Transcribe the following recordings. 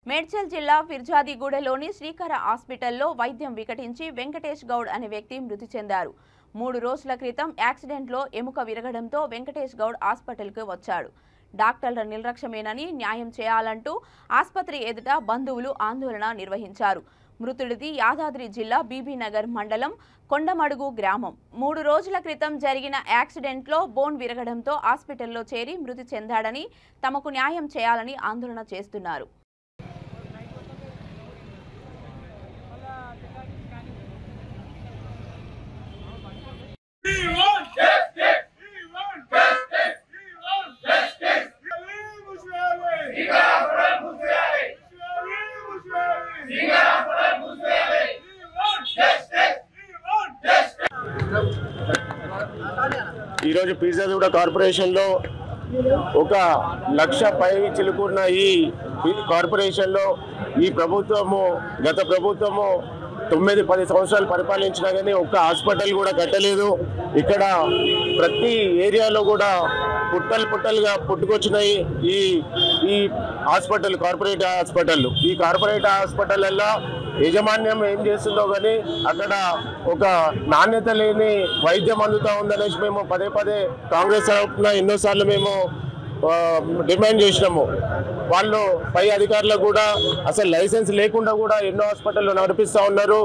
మేడ్చల్ జిల్లా ఫిర్జాదిగూడలోని శ్రీకర హాస్పిటల్లో వైద్యం వికటించి వెంకటేష్ గౌడ్ అనే వ్యక్తి మృతి చెందారు. 3 రోజుల క్రితం యాక్సిడెంట్లో ఎముక విరగడంతో వెంకటేష్ గౌడ్ హాస్పిటల్కు వచ్చాడు. డాక్టర్ల నిర్లక్ష్యమేనని న్యాయం చేయాలంటూ ఆసుపత్రి ఎదుట బంధువులు ఆందోళన నిర్వహించారు. మృతుడిది యాదాద్రి జిల్లా బీబీనగర్ మండలం కొండమడుగు గ్రామం. 3 రోజుల క్రితం జరిగిన యాక్సిడెంట్లో బోన్ విరగడంతో హాస్పిటల్లో చేరి మృతి చెందాడని, తమకు న్యాయం చేయాలని ఆందోళన చేస్తున్నారు. ఈరోజు ఫిర్జాదిగూడ కార్పొరేషన్లో 1 లక్ష పై చిలుకున్న ఈ కార్పొరేషన్లో ఈ ప్రభుత్వము గత ప్రభుత్వము 9-10 సంవత్సరాలు పరిపాలించినా కానీ ఒక్క హాస్పిటల్ కూడా కట్టలేదు. ఇక్కడ ప్రతి ఏరియాలో కూడా పుట్టలుగా పుట్టుకొచ్చినాయి ఈ హాస్పిటల్, కార్పొరేట్ హాస్పిటళ్ళు. ఈ కార్పొరేట్ హాస్పిటల్లో యాజమాన్యం ఏం చేస్తుందో కానీ అక్కడ ఒక నాణ్యత లేని వైద్యం అందుతూ ఉందనేసి మేము పదే కాంగ్రెస్ తరఫున ఎన్నోసార్లు మేము డిమాండ్ చేసినాము. వాళ్ళు పై అధికారులకు కూడా అసలు లైసెన్స్ లేకుండా కూడా ఎన్నో హాస్పిటల్లో నడిపిస్తూ ఉన్నారు.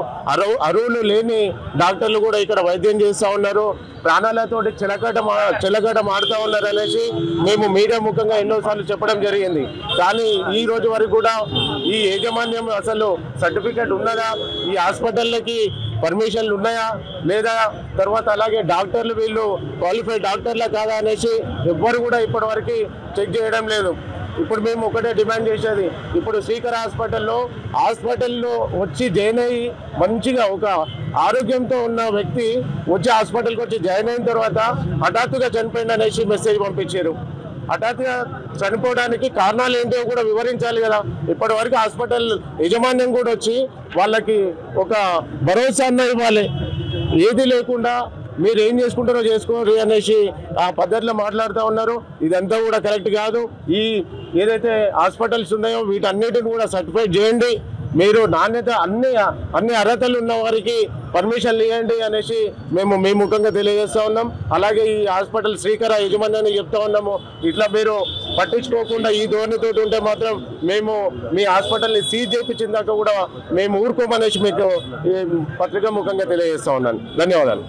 అరువులు లేని డాక్టర్లు కూడా ఇక్కడ వైద్యం చేస్తూ ఉన్నారు. ప్రాణాలతోటి చెలకట మాడుతూ ఉన్నారు అనేసి మేము మీడియా ముఖంగా ఎన్నోసార్లు చెప్పడం జరిగింది. కానీ ఈ రోజు వరకు కూడా ఈ యాజమాన్యం అసలు సర్టిఫికేట్ ఉన్నదా, ఈ హాస్పిటళ్ళకి పర్మిషన్లు ఉన్నాయా లేదా, తర్వాత అలాగే డాక్టర్లు వీళ్ళు క్వాలిఫైడ్ డాక్టర్లా కాదా అనేసి ఎవ్వరు కూడా ఇప్పటివరకు చెక్ చేయడం లేదు. ఇప్పుడు మేము ఒకటే డిమాండ్ చేసేది, ఇప్పుడు శ్రీకర హాస్పిటల్లో వచ్చి జాయిన్ అయ్యి మంచిగా ఒక ఆరోగ్యంతో ఉన్న వ్యక్తి వచ్చి హాస్పిటల్కి వచ్చి జాయిన్ అయిన తర్వాత హఠాత్తుగా చనిపోయింది అనేసి మెసేజ్ పంపించారు. హఠాత్తుగా చనిపోవడానికి కారణాలు ఏంటో కూడా వివరించాలి కదా. ఇప్పటి వరకు హాస్పిటల్ యాజమాన్యం కూడా వచ్చి వాళ్ళకి ఒక భరోసా అన్న ఇవ్వాలి. ఏది లేకుండా మీరు ఏం చేసుకుంటారో చేసుకోరు అనేసి ఆ పద్ధతిలో మాట్లాడుతూ ఉన్నారు. ఇదంతా కూడా కరెక్ట్ కాదు. ఈ ఏదైతే హాస్పిటల్స్ ఉన్నాయో వీటన్నిటిని కూడా సర్టిఫై చేయండి. మీరు నాణ్యత అన్ని అర్హతలు ఉన్న వారికి పర్మిషన్లు ఇవ్వండి అనేసి మేము మీ ముఖంగా తెలియజేస్తూ ఉన్నాం. అలాగే ఈ హాస్పిటల్ శ్రీకర యజమాన్యాన్ని చెప్తా ఉన్నాము, ఇట్లా మీరు పట్టించుకోకుండా ఈ ధోరణితో ఉంటే మాత్రం మేము మీ హాస్పిటల్ని సీజ్ చేయించిన దాకా కూడా మేము ఊరుకోమనేసి మీకు పత్రికా ముఖంగా తెలియజేస్తూ ఉన్నాను. ధన్యవాదాలు.